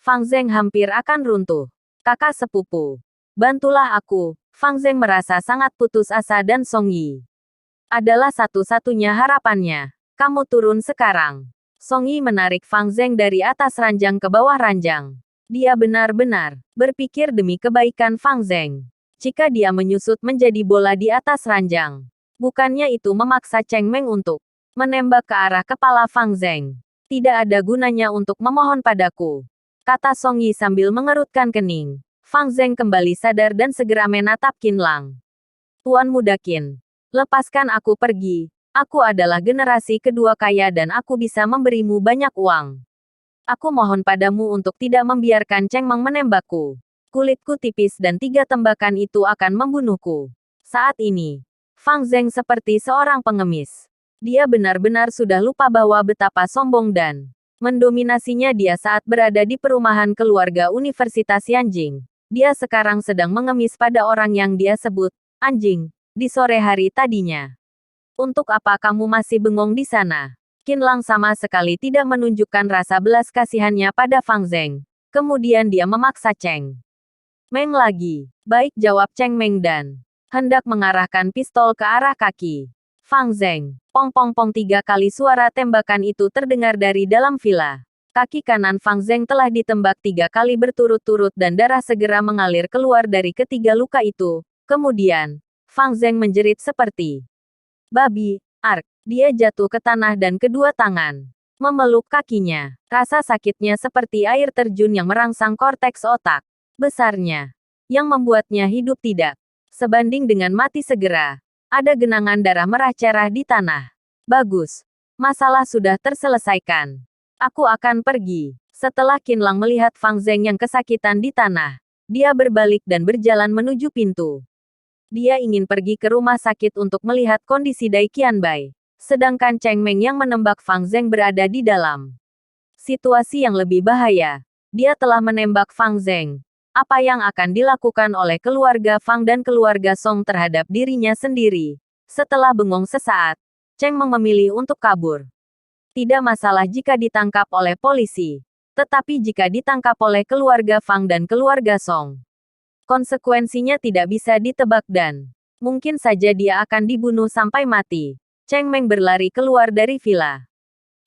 Fang Zeng hampir akan runtuh. "Kakak sepupu, bantulah aku." Fang Zeng merasa sangat putus asa dan Song Yi adalah satu-satunya harapannya. "Kamu turun sekarang." Song Yi menarik Fang Zeng dari atas ranjang ke bawah ranjang. Dia benar-benar berpikir demi kebaikan Fang Zeng. Jika dia menyusut menjadi bola di atas ranjang, bukannya itu memaksa Cheng Meng untuk menembak ke arah kepala Fang Zeng. "Tidak ada gunanya untuk memohon padaku," kata Song Yi sambil mengerutkan kening. Fang Zeng kembali sadar dan segera menatap Qin Lang. "Tuan muda Qin, lepaskan aku pergi. Aku adalah generasi kedua kaya dan aku bisa memberimu banyak uang. Aku mohon padamu untuk tidak membiarkan Cheng Meng menembakku. Kulitku tipis dan 3 tembakan itu akan membunuhku." Saat ini, Fang Zeng seperti seorang pengemis. Dia benar-benar sudah lupa bahwa betapa sombong dan mendominasinya dia saat berada di perumahan keluarga Universitas Yanjing. Dia sekarang sedang mengemis pada orang yang dia sebut anjing di sore hari tadinya. "Untuk apa kamu masih bengong di sana?" Qin Lang sama sekali tidak menunjukkan rasa belas kasihannya pada Fang Zeng. Kemudian dia memaksa Cheng Meng lagi. "Baik," jawab Cheng Meng dan hendak mengarahkan pistol ke arah kaki Fang Zeng. Pong-pong-pong 3 kali suara tembakan itu terdengar dari dalam villa. Kaki kanan Fang Zeng telah ditembak 3 kali berturut-turut dan darah segera mengalir keluar dari ketiga luka itu. Kemudian, Fang Zeng menjerit seperti babi. Ark. Dia jatuh ke tanah dan kedua tangan memeluk kakinya. Rasa sakitnya seperti air terjun yang merangsang korteks otak besarnya, yang membuatnya hidup tidak sebanding dengan mati segera. Ada genangan darah merah cerah di tanah. "Bagus. Masalah sudah terselesaikan. Aku akan pergi." Setelah Qin Lang melihat Fang Zeng yang kesakitan di tanah, dia berbalik dan berjalan menuju pintu. Dia ingin pergi ke rumah sakit untuk melihat kondisi Dai Qianbai. Sedangkan Cheng Meng yang menembak Fang Zeng berada di dalam situasi yang lebih bahaya. Dia telah menembak Fang Zeng. Apa yang akan dilakukan oleh keluarga Fang dan keluarga Song terhadap dirinya sendiri? Setelah bengong sesaat, Cheng Meng memilih untuk kabur. Tidak masalah jika ditangkap oleh polisi. Tetapi jika ditangkap oleh keluarga Fang dan keluarga Song, konsekuensinya tidak bisa ditebak dan mungkin saja dia akan dibunuh sampai mati. Cheng Meng berlari keluar dari villa.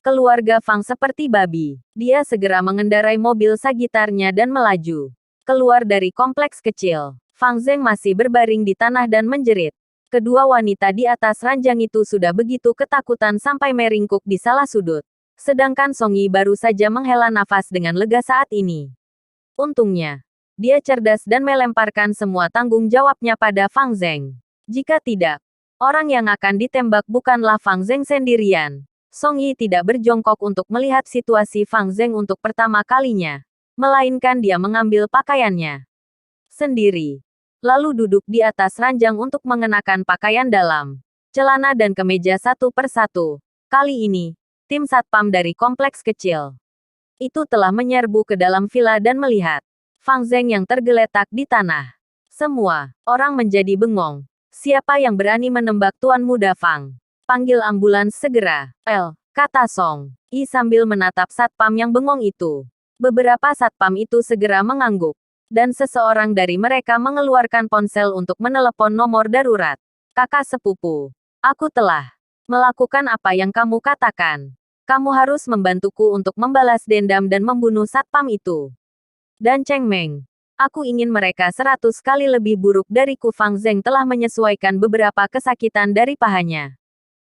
Keluarga Fang seperti babi. Dia segera mengendarai mobil Sagitarnya dan melaju keluar dari kompleks kecil. Fang Zeng masih berbaring di tanah dan menjerit. Kedua wanita di atas ranjang itu sudah begitu ketakutan sampai meringkuk di salah sudut. Sedangkan Song Yi baru saja menghela nafas dengan lega saat ini. Untungnya, dia cerdas dan melemparkan semua tanggung jawabnya pada Fang Zeng. Jika tidak, orang yang akan ditembak bukanlah Fang Zeng sendirian. Song Yi tidak berjongkok untuk melihat situasi Fang Zeng untuk pertama kalinya, melainkan dia mengambil pakaiannya sendiri, lalu duduk di atas ranjang untuk mengenakan pakaian dalam, celana dan kemeja satu persatu. Kali ini, tim satpam dari kompleks kecil itu telah menyerbu ke dalam villa dan melihat Fang Zeng yang tergeletak di tanah. Semua orang menjadi bengong. Siapa yang berani menembak Tuan Muda Fang? Panggil ambulans segera. Kata Song Yi sambil menatap satpam yang bengong itu. Beberapa satpam itu segera mengangguk. Dan seseorang dari mereka mengeluarkan ponsel untuk menelepon nomor darurat. Kakak sepupu, aku telah melakukan apa yang kamu katakan. Kamu harus membantuku untuk membalas dendam dan membunuh satpam itu. Dan Cheng Meng, aku ingin mereka 100 kali lebih buruk dariku. Fang Zeng telah menyesuaikan beberapa kesakitan dari pahanya.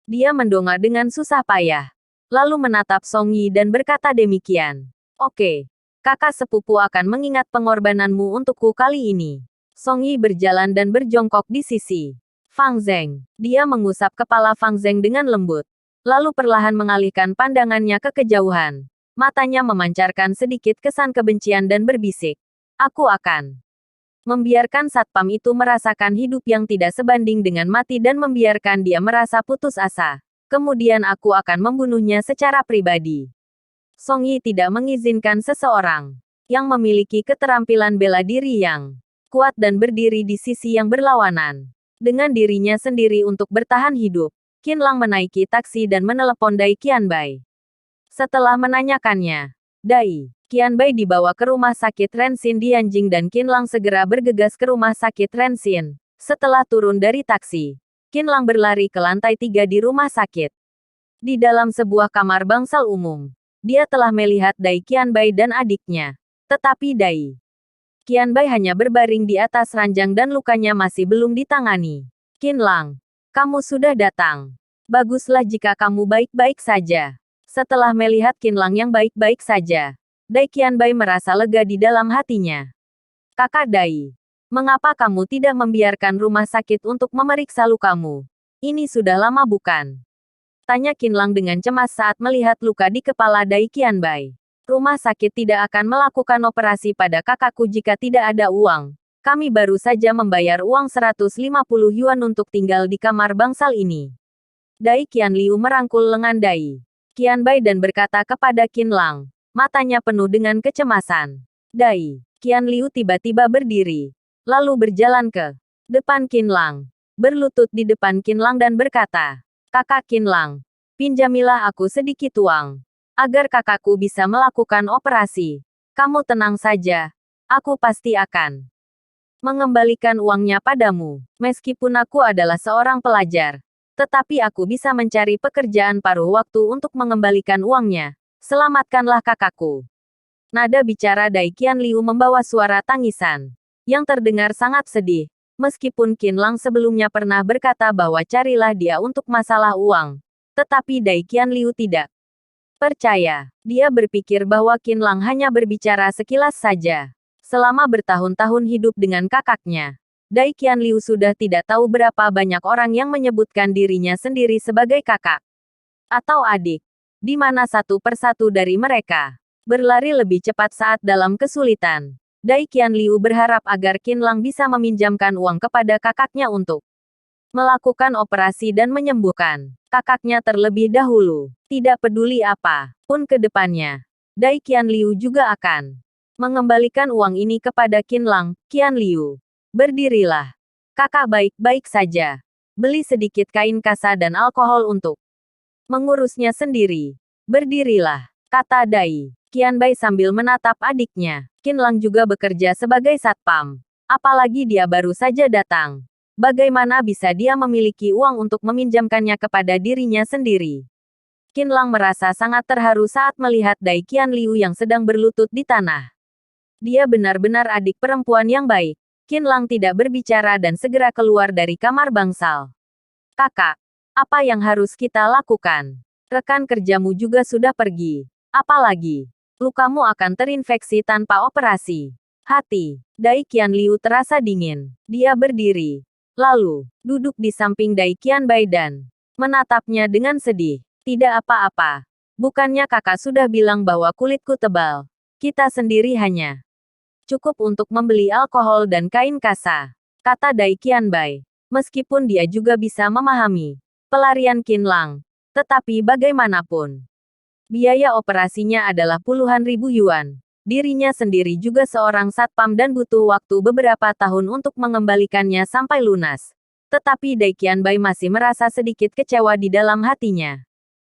Dia mendongak dengan susah payah, lalu menatap Song Yi dan berkata demikian. Oke, kakak sepupu akan mengingat pengorbananmu untukku kali ini. Song Yi berjalan dan berjongkok di sisi Fang Zeng. Dia mengusap kepala Fang Zeng dengan lembut, lalu perlahan mengalihkan pandangannya ke kejauhan. Matanya memancarkan sedikit kesan kebencian dan berbisik. Aku akan membiarkan satpam itu merasakan hidup yang tidak sebanding dengan mati dan membiarkan dia merasa putus asa. Kemudian aku akan membunuhnya secara pribadi. Song Yi tidak mengizinkan seseorang yang memiliki keterampilan bela diri yang kuat dan berdiri di sisi yang berlawanan dengan dirinya sendiri untuk bertahan hidup. Qin Lang menaiki taksi dan menelepon Dai Qianbai. Setelah menanyakannya, Dai Qianbai dibawa ke rumah sakit Rensin di Yanjing dan Qin Lang segera bergegas ke rumah sakit Rensin. Setelah turun dari taksi, Qin Lang berlari ke lantai 3 di rumah sakit. Di dalam sebuah kamar bangsal umum, dia telah melihat Dai Qianbai dan adiknya. Tetapi Dai Qianbai hanya berbaring di atas ranjang dan lukanya masih belum ditangani. Qin Lang, kamu sudah datang. Baguslah jika kamu baik-baik saja. Setelah melihat Qin Lang yang baik-baik saja, Dai Qianbai merasa lega di dalam hatinya. Kakak Dai, mengapa kamu tidak membiarkan rumah sakit untuk memeriksa lukamu? Ini sudah lama bukan? Tanya Qin Lang dengan cemas saat melihat luka di kepala Dai Qianbai. Rumah sakit tidak akan melakukan operasi pada kakakku jika tidak ada uang. Kami baru saja membayar uang 150 yuan untuk tinggal di kamar bangsal ini. Dai Qianliu merangkul lengan Dai Qianbai dan berkata kepada Qin Lang. Matanya penuh dengan kecemasan. Dai Qianliu tiba-tiba berdiri, lalu berjalan ke depan Qin Lang, berlutut di depan Qin Lang dan berkata, Kakak Qin Lang, pinjamilah aku sedikit uang, agar kakakku bisa melakukan operasi. Kamu tenang saja, aku pasti akan mengembalikan uangnya padamu. Meskipun aku adalah seorang pelajar, tetapi aku bisa mencari pekerjaan paruh waktu untuk mengembalikan uangnya. Selamatkanlah kakakku. Nada bicara Dai Qianliu membawa suara tangisan yang terdengar sangat sedih. Meskipun Qin Lang sebelumnya pernah berkata bahwa carilah dia untuk masalah uang, tetapi Dai Qianliu tidak percaya. Dia berpikir bahwa Qin Lang hanya berbicara sekilas saja. Selama bertahun-tahun hidup dengan kakaknya, Dai Qianliu sudah tidak tahu berapa banyak orang yang menyebutkan dirinya sendiri sebagai kakak atau adik, di mana satu persatu dari mereka berlari lebih cepat saat dalam kesulitan. Dai Qianliu berharap agar Qin Lang bisa meminjamkan uang kepada kakaknya untuk melakukan operasi dan menyembuhkan kakaknya terlebih dahulu. Tidak peduli apa pun ke depannya, Dai Qianliu juga akan mengembalikan uang ini kepada Qin Lang. Qianliu, berdirilah. Kakak baik-baik saja. Beli sedikit kain kasa dan alkohol untuk mengurusnya sendiri. Berdirilah, kata Dai Qianbai sambil menatap adiknya. Qin Lang juga bekerja sebagai satpam. Apalagi dia baru saja datang. Bagaimana bisa dia memiliki uang untuk meminjamkannya kepada dirinya sendiri? Qin Lang merasa sangat terharu saat melihat Dai Qianliu yang sedang berlutut di tanah. Dia benar-benar adik perempuan yang baik. Qin Lang tidak berbicara dan segera keluar dari kamar bangsal. Kakak, apa yang harus kita lakukan? Rekan kerjamu juga sudah pergi. Apalagi, lukamu akan terinfeksi tanpa operasi. Hati, Dai Qianliu terasa dingin. Dia berdiri, lalu duduk di samping Dai Qianbai dan menatapnya dengan sedih. Tidak apa-apa. Bukannya kakak sudah bilang bahwa kulitku tebal. Kita sendiri hanya cukup untuk membeli alkohol dan kain kasa, kata Dai Qianbai. Meskipun dia juga bisa memahami pelarian Qin Lang. Tetapi bagaimanapun, biaya operasinya adalah puluhan ribu yuan. Dirinya sendiri juga seorang satpam dan butuh waktu beberapa tahun untuk mengembalikannya sampai lunas. Tetapi Dai Qianbai masih merasa sedikit kecewa di dalam hatinya.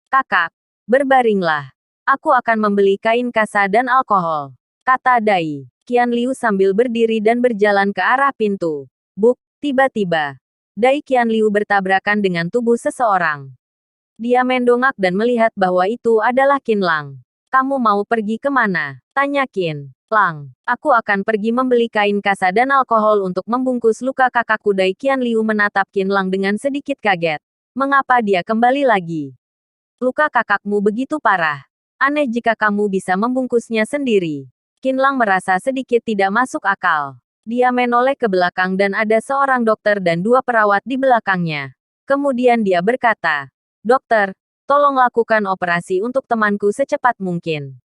Kakak, berbaringlah. Aku akan membeli kain kasa dan alkohol, kata Dai Qianliu sambil berdiri dan berjalan ke arah pintu. Buk, tiba-tiba, Dai Qianliu bertabrakan dengan tubuh seseorang. Dia mendongak dan melihat bahwa itu adalah Qin Lang. Kamu mau pergi kemana? Tanya Qin Lang. Aku akan pergi membeli kain kasa dan alkohol untuk membungkus luka kakakku. Dai Qianliu menatap Qin Lang dengan sedikit kaget. Mengapa dia kembali lagi? Luka kakakmu begitu parah. Aneh jika kamu bisa membungkusnya sendiri. Qin Lang merasa sedikit tidak masuk akal. Dia menoleh ke belakang dan ada seorang dokter dan dua perawat di belakangnya. Kemudian dia berkata, "Dokter, tolong lakukan operasi untuk temanku secepat mungkin."